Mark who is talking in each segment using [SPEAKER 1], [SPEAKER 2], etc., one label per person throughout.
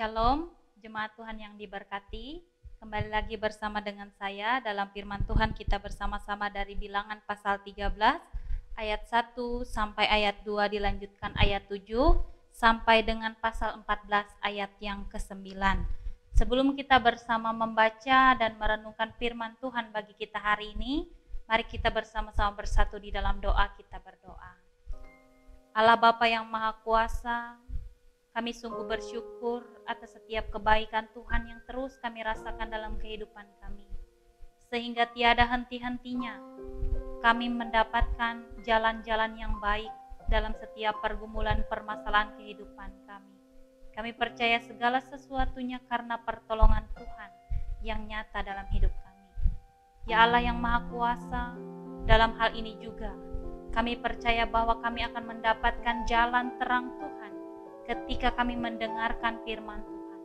[SPEAKER 1] Shalom, jemaat Tuhan yang diberkati. Kembali lagi bersama dengan saya dalam firman Tuhan, kita bersama-sama dari Bilangan pasal 13 ayat 1 sampai ayat 2, dilanjutkan ayat 7 sampai dengan pasal 14 ayat yang ke-9. Sebelum kita bersama membaca dan merenungkan firman Tuhan bagi kita hari ini, mari kita bersama-sama bersatu di dalam doa. Kita berdoa. Allah Bapa yang Maha Kuasa, kami sungguh bersyukur atas setiap kebaikan Tuhan yang terus kami rasakan dalam kehidupan kami. Sehingga tiada henti-hentinya kami mendapatkan jalan-jalan yang baik dalam setiap pergumulan permasalahan kehidupan kami. Kami percaya segala sesuatunya karena pertolongan Tuhan yang nyata dalam hidup kami. Ya Allah yang Maha Kuasa, dalam hal ini juga kami percaya bahwa kami akan mendapatkan jalan terang Tuhan ketika kami mendengarkan firman Tuhan.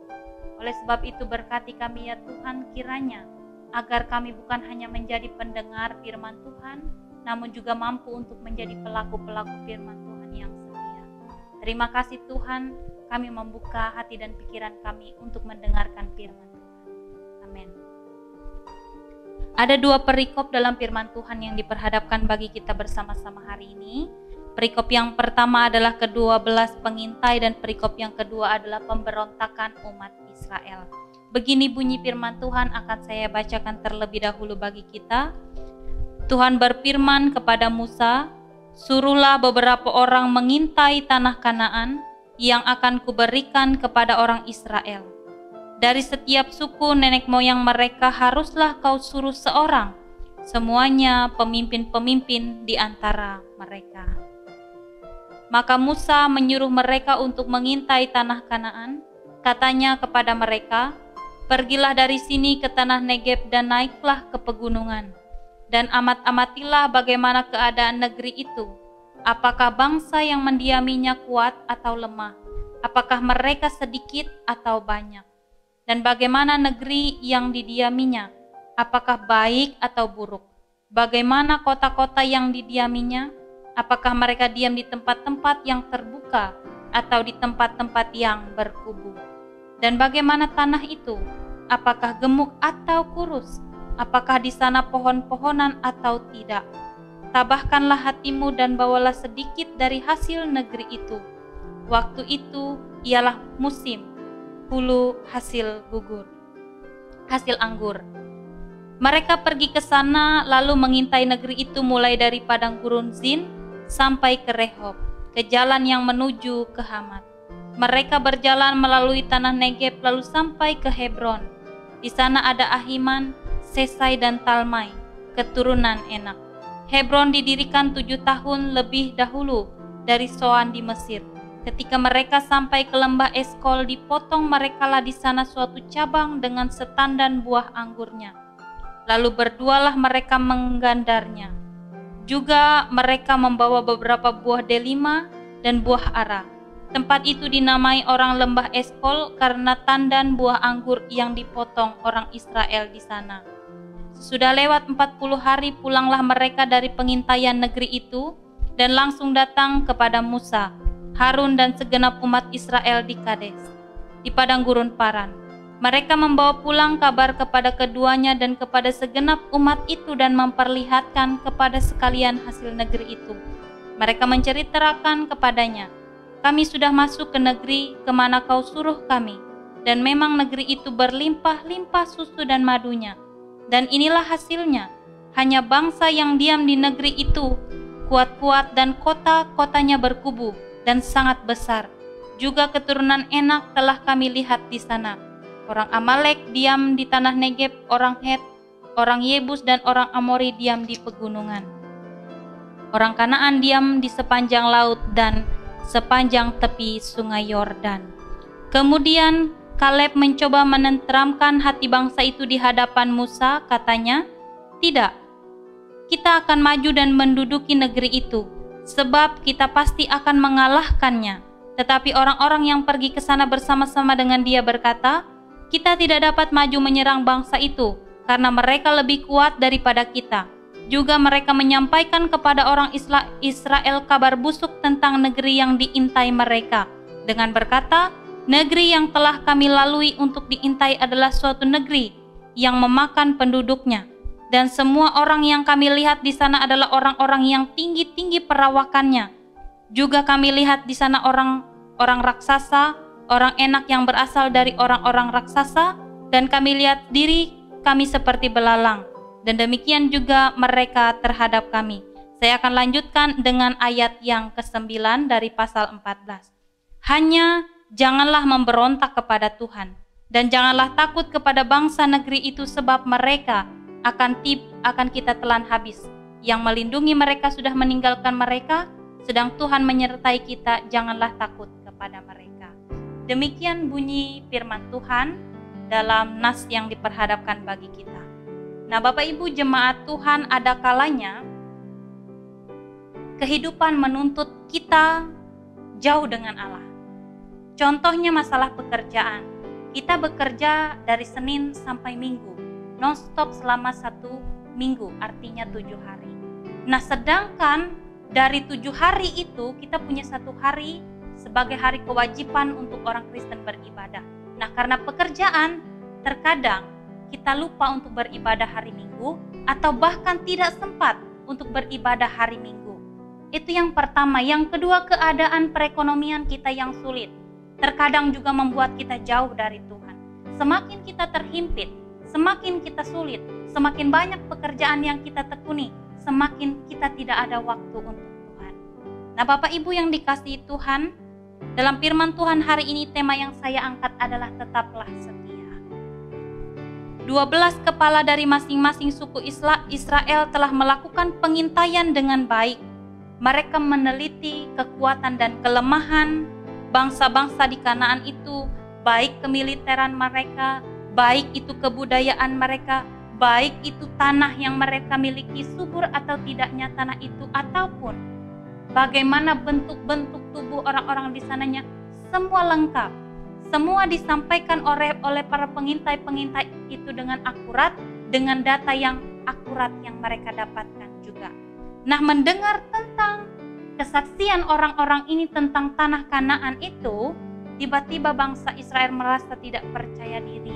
[SPEAKER 1] Oleh sebab itu berkati kami ya Tuhan, kiranya agar kami bukan hanya menjadi pendengar firman Tuhan, namun juga mampu untuk menjadi pelaku-pelaku firman Tuhan yang setia. Terima kasih Tuhan, kami membuka hati dan pikiran kami untuk mendengarkan firman Tuhan. Amin. Ada dua perikop dalam firman Tuhan yang diperhadapkan bagi kita bersama-sama hari ini. Perikop yang pertama adalah ke-12 pengintai dan perikop yang kedua adalah pemberontakan umat Israel. Begini bunyi firman Tuhan, akan saya bacakan terlebih dahulu bagi kita. Tuhan berfirman kepada Musa, "Suruhlah beberapa orang mengintai tanah Kanaan yang akan kuberikan kepada orang Israel. Dari setiap suku nenek moyang mereka haruslah kau suruh seorang, semuanya pemimpin-pemimpin di antara mereka." Maka Musa menyuruh mereka untuk mengintai tanah Kanaan. Katanya kepada mereka, "Pergilah dari sini ke tanah Negeb dan naiklah ke pegunungan, dan amat-amatilah bagaimana keadaan negeri itu. Apakah bangsa yang mendiaminya kuat atau lemah? Apakah mereka sedikit atau banyak? Dan bagaimana negeri yang didiaminya? Apakah baik atau buruk? Bagaimana kota-kota yang didiaminya? Apakah mereka diam di tempat-tempat yang terbuka atau di tempat-tempat yang berkubu? Dan bagaimana tanah itu? Apakah gemuk atau kurus? Apakah di sana pohon-pohonan atau tidak? Tabahkanlah hatimu dan bawalah sedikit dari hasil negeri itu. Waktu itu ialah musim hulu hasil anggur. Mereka pergi ke sana lalu mengintai negeri itu mulai dari padang gurun Zin sampai ke Rehob, ke jalan yang menuju ke Hamat. Mereka berjalan melalui tanah Negeb lalu sampai ke Hebron. Di sana ada Ahiman, Sesai dan Talmai, keturunan Enak. Hebron didirikan 7 tahun lebih dahulu dari Soan di Mesir. Ketika mereka sampai ke lembah Eskol, dipotong merekalah di sana suatu cabang dengan setandan buah anggurnya. Lalu berdualah mereka menggandarnya. Juga mereka membawa beberapa buah delima dan buah ara. Tempat itu dinamai orang lembah Eskol karena tandan buah anggur yang dipotong orang Israel di sana. Sudah lewat 40 hari pulanglah mereka dari pengintaian negeri itu dan langsung datang kepada Musa, Harun dan segenap umat Israel di Kades, di padang gurun Paran. Mereka membawa pulang kabar kepada keduanya dan kepada segenap umat itu dan memperlihatkan kepada sekalian hasil negeri itu. Mereka menceritakan kepadanya, "Kami sudah masuk ke negeri kemana kau suruh kami, dan memang negeri itu berlimpah-limpah susu dan madunya. Dan inilah hasilnya, hanya bangsa yang diam di negeri itu, kuat-kuat dan kota-kotanya berkubu dan sangat besar. Juga keturunan Enak telah kami lihat di sana. Orang Amalek diam di tanah Negeb, orang Het, orang Yebus dan orang Amori diam di pegunungan. Orang Kanaan diam di sepanjang laut dan sepanjang tepi sungai Yordan." Kemudian Kaleb mencoba menenteramkan hati bangsa itu di hadapan Musa, katanya, "Tidak, kita akan maju dan menduduki negeri itu, sebab kita pasti akan mengalahkannya." Tetapi orang-orang yang pergi ke sana bersama-sama dengan dia berkata, "Kita tidak dapat maju menyerang bangsa itu, karena mereka lebih kuat daripada kita." Juga mereka menyampaikan kepada orang Israel kabar busuk tentang negeri yang diintai mereka, dengan berkata, Negeri yang telah kami lalui untuk diintai adalah suatu negeri yang memakan penduduknya. Dan semua orang yang kami lihat di sana adalah orang-orang yang tinggi-tinggi perawakannya. Juga kami lihat di sana orang raksasa, orang enak yang berasal dari orang-orang raksasa, dan kami lihat diri kami seperti belalang. Dan demikian juga mereka terhadap kami. Saya akan lanjutkan dengan ayat yang ke-9 dari pasal 14. Hanya janganlah memberontak kepada Tuhan, dan janganlah takut kepada bangsa negeri itu, sebab mereka akan kita telan habis. Yang melindungi mereka sudah meninggalkan mereka, sedang Tuhan menyertai kita, janganlah takut kepada mereka. Demikian bunyi firman Tuhan dalam nas yang diperhadapkan bagi kita. Nah, Bapak Ibu jemaat Tuhan, ada kalanya kehidupan menuntut kita jauh dengan Allah. Contohnya masalah pekerjaan. Kita bekerja dari Senin sampai Minggu, non-stop selama 1 minggu, artinya 7 hari. Nah, sedangkan dari 7 hari itu kita punya 1 hari sebagai hari kewajiban untuk orang Kristen beribadah. Nah, karena pekerjaan, terkadang kita lupa untuk beribadah hari Minggu, atau bahkan tidak sempat untuk beribadah hari Minggu. Itu yang pertama. Yang kedua, keadaan perekonomian kita yang sulit terkadang juga membuat kita jauh dari Tuhan. Semakin kita terhimpit, semakin kita sulit, semakin banyak pekerjaan yang kita tekuni, semakin kita tidak ada waktu untuk Tuhan. Nah, Bapak Ibu yang dikasihi Tuhan, dalam firman Tuhan hari ini tema yang saya angkat adalah tetaplah setia. 12 kepala dari masing-masing suku Israel telah melakukan pengintaian dengan baik. Mereka meneliti kekuatan dan kelemahan bangsa-bangsa di Kanaan itu, baik kemiliteran mereka, baik itu kebudayaan mereka, baik itu tanah yang mereka miliki subur atau tidaknya tanah itu, ataupun bagaimana bentuk-bentuk tubuh orang-orang di sananya, semua lengkap. Semua disampaikan oleh para pengintai-pengintai itu dengan akurat, dengan data yang akurat yang mereka dapatkan juga. Nah, mendengar tentang kesaksian orang-orang ini tentang tanah Kanaan itu, tiba-tiba bangsa Israel merasa tidak percaya diri.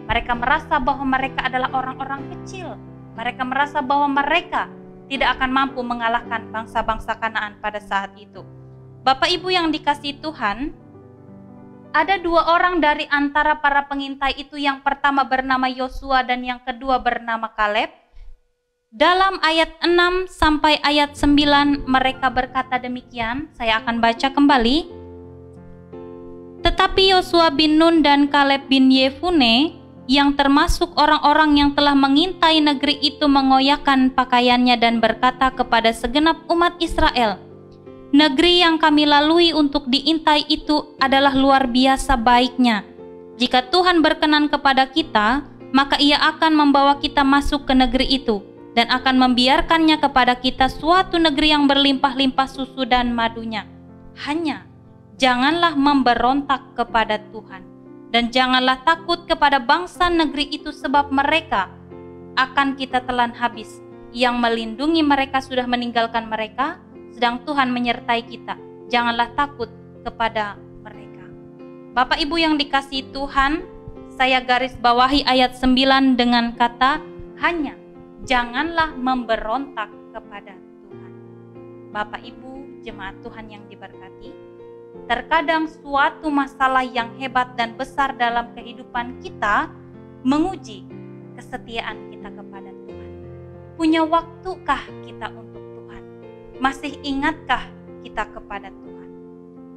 [SPEAKER 1] Mereka merasa bahwa mereka adalah orang-orang kecil. Mereka merasa bahwa mereka tidak akan mampu mengalahkan bangsa-bangsa Kanaan pada saat itu. Bapak Ibu yang dikasihi Tuhan, ada 2 orang dari antara para pengintai itu, yang pertama bernama Yosua dan yang kedua bernama Kaleb. Dalam ayat 6 sampai ayat 9 mereka berkata demikian, saya akan baca kembali. Tetapi Yosua bin Nun dan Kaleb bin Yefune, yang termasuk orang-orang yang telah mengintai negeri itu, mengoyakkan pakaiannya dan berkata kepada segenap umat Israel, negeri yang kami lalui untuk diintai itu adalah luar biasa baiknya. Jika Tuhan berkenan kepada kita, maka Ia akan membawa kita masuk ke negeri itu, dan akan membiarkannya kepada kita suatu negeri yang berlimpah-limpah susu dan madunya. Hanya janganlah memberontak kepada Tuhan, dan janganlah takut kepada bangsa negeri itu, sebab mereka akan kita telan habis. Yang melindungi mereka sudah meninggalkan mereka, sedang Tuhan menyertai kita. Janganlah takut kepada mereka. Bapak Ibu yang dikasihi Tuhan, saya garis bawahi ayat 9 dengan kata hanya. Janganlah memberontak kepada Tuhan. Bapak Ibu jemaat Tuhan yang diberkati, terkadang suatu masalah yang hebat dan besar dalam kehidupan kita menguji kesetiaan kita kepada Tuhan. Punya waktukah kita untuk Tuhan? Masih ingatkah kita kepada Tuhan?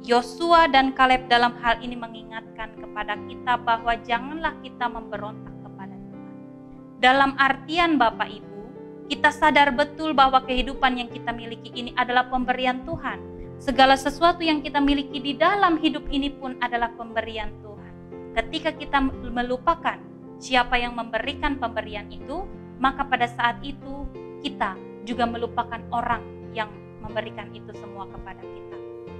[SPEAKER 1] Yosua dan Kaleb dalam hal ini mengingatkan kepada kita bahwa janganlah kita memberontak kepada Tuhan. Dalam artian Bapak Ibu, kita sadar betul bahwa kehidupan yang kita miliki ini adalah pemberian Tuhan. Segala sesuatu yang kita miliki di dalam hidup ini pun adalah pemberian Tuhan. Ketika kita melupakan siapa yang memberikan pemberian itu, maka pada saat itu kita juga melupakan orang yang memberikan itu semua kepada kita.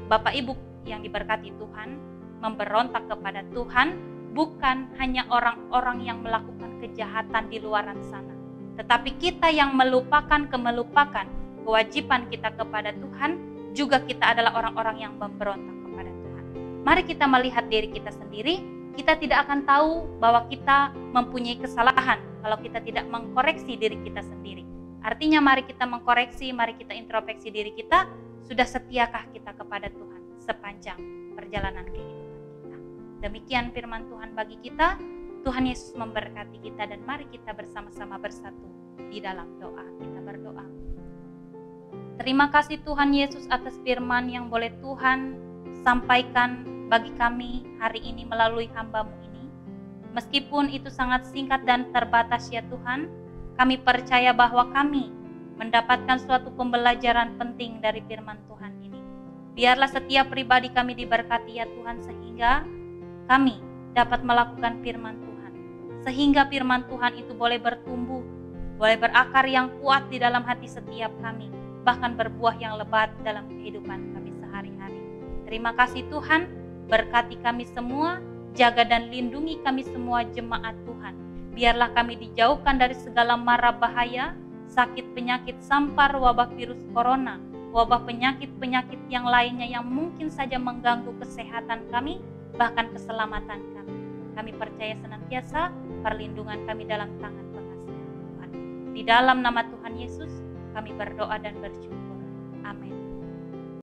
[SPEAKER 1] Bapak Ibu yang diberkati Tuhan, memberontak kepada Tuhan bukan hanya orang-orang yang melakukan kejahatan di luaran sana, tetapi kita yang melupakan kewajiban kita kepada Tuhan, juga kita adalah orang-orang yang memberontak kepada Tuhan. mari kita melihat diri kita sendiri. Kita tidak akan tahu bahwa kita mempunyai kesalahan kalau kita tidak mengkoreksi diri kita sendiri. Artinya mari kita mengkoreksi, mari kita introspeksi diri kita. Sudah setiakah kita kepada Tuhan sepanjang perjalanan kehidupan kita? Demikian firman Tuhan bagi kita. Tuhan Yesus memberkati kita dan mari kita bersama-sama bersatu di dalam doa. Kita berdoa. Terima kasih Tuhan Yesus atas firman yang boleh Tuhan sampaikan bagi kami hari ini melalui hamba-Mu ini. Meskipun itu sangat singkat dan terbatas ya Tuhan, kami percaya bahwa kami mendapatkan suatu pembelajaran penting dari firman Tuhan ini. Biarlah setiap pribadi kami diberkati ya Tuhan, sehingga kami dapat melakukan firman Tuhan. Sehingga firman Tuhan itu boleh bertumbuh, boleh berakar yang kuat di dalam hati setiap kami, bahkan berbuah yang lebat dalam kehidupan kami sehari-hari. Terima kasih Tuhan, berkati kami semua, jaga dan lindungi kami semua jemaat Tuhan. Biarlah kami dijauhkan dari segala mara bahaya, sakit, penyakit, sampar, wabah virus corona, wabah penyakit-penyakit yang lainnya yang mungkin saja mengganggu kesehatan kami, bahkan keselamatan kami. Kami percaya senantiasa perlindungan kami dalam tangan pengasihan Tuhan. Di dalam nama Tuhan Yesus, kami berdoa dan bersyukur. Amin.